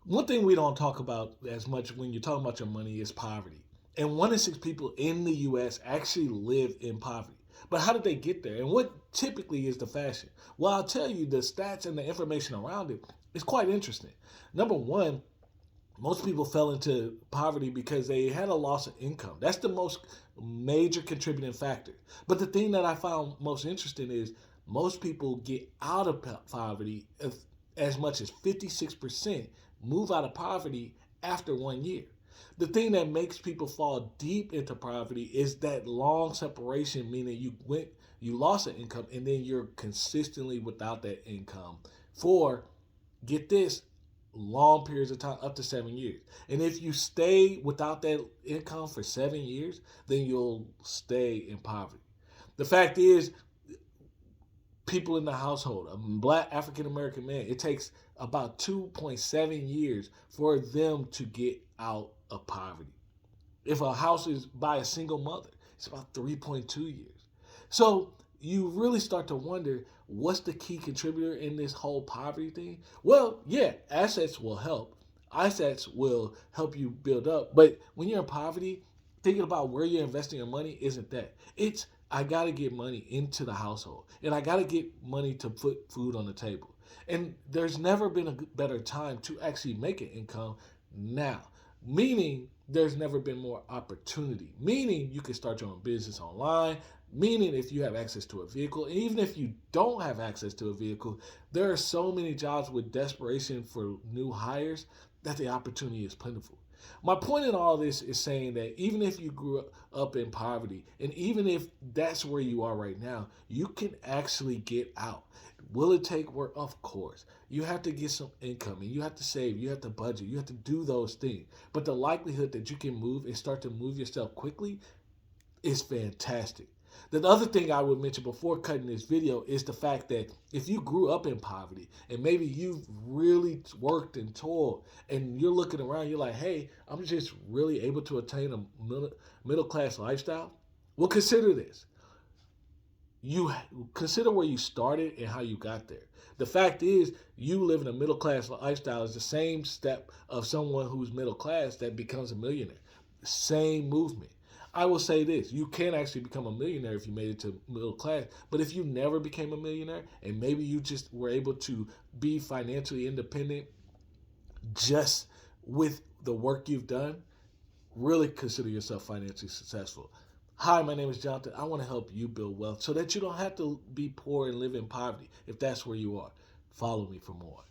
One thing we don't talk about as much when you're talking about your money is poverty. And 1 in 6 people in the US actually live in poverty. But how did they get there? And what typically is the fashion? Well, I'll tell you the stats and the information around it is quite interesting. Number one, most people fell into poverty because they had a loss of income. That's the most major contributing factor. But the thing that I found most interesting is most people get out of poverty as much as 56% move out of poverty after 1 year. The thing that makes people fall deep into poverty is that long separation, meaning you lost an income and then you're consistently without that income for, get this, long periods of time, up to 7 years. And if you stay without that income for 7 years, then you'll stay in poverty. The fact is, people in the household, a black African American man, it takes about 2.7 years for them to get out of poverty. If a house is by a single mother, it's about 3.2 years. So you really start to wonder, what's the key contributor in this whole poverty thing? Well, yeah, assets will help. Assets will help you build up. But when you're in poverty, thinking about where you're investing your money isn't that. It's, I got to get money into the household and I got to get money to put food on the table. And there's never been a better time to actually make an income now. Meaning there's never been more opportunity. Meaning you can start your own business online. Meaning if you have access to a vehicle, and even if you don't have access to a vehicle, there are so many jobs with desperation for new hires that the opportunity is plentiful. My point in all this is saying that even if you grew up in poverty, and even if that's where you are right now, you can actually get out. Will it take work? Of course. You have to get some income and you have to save, you have to budget, you have to do those things. But the likelihood that you can move and start to move yourself quickly is fantastic. The other thing I would mention before cutting this video is the fact that if you grew up in poverty and maybe you've really worked and toiled and you're looking around, you're like, hey, I'm just really able to attain a middle class lifestyle. Well, consider this. You consider where you started and how you got there. The fact is, you living a middle class lifestyle is the same step of someone who's middle class that becomes a millionaire. Same movement. I will say this: you can actually become a millionaire if you made it to middle class. But if you never became a millionaire and maybe you just were able to be financially independent just with the work you've done, really consider yourself financially successful. Hi, my name is Jonathan. I want to help you build wealth so that you don't have to be poor and live in poverty if that's where you are. Follow me for more.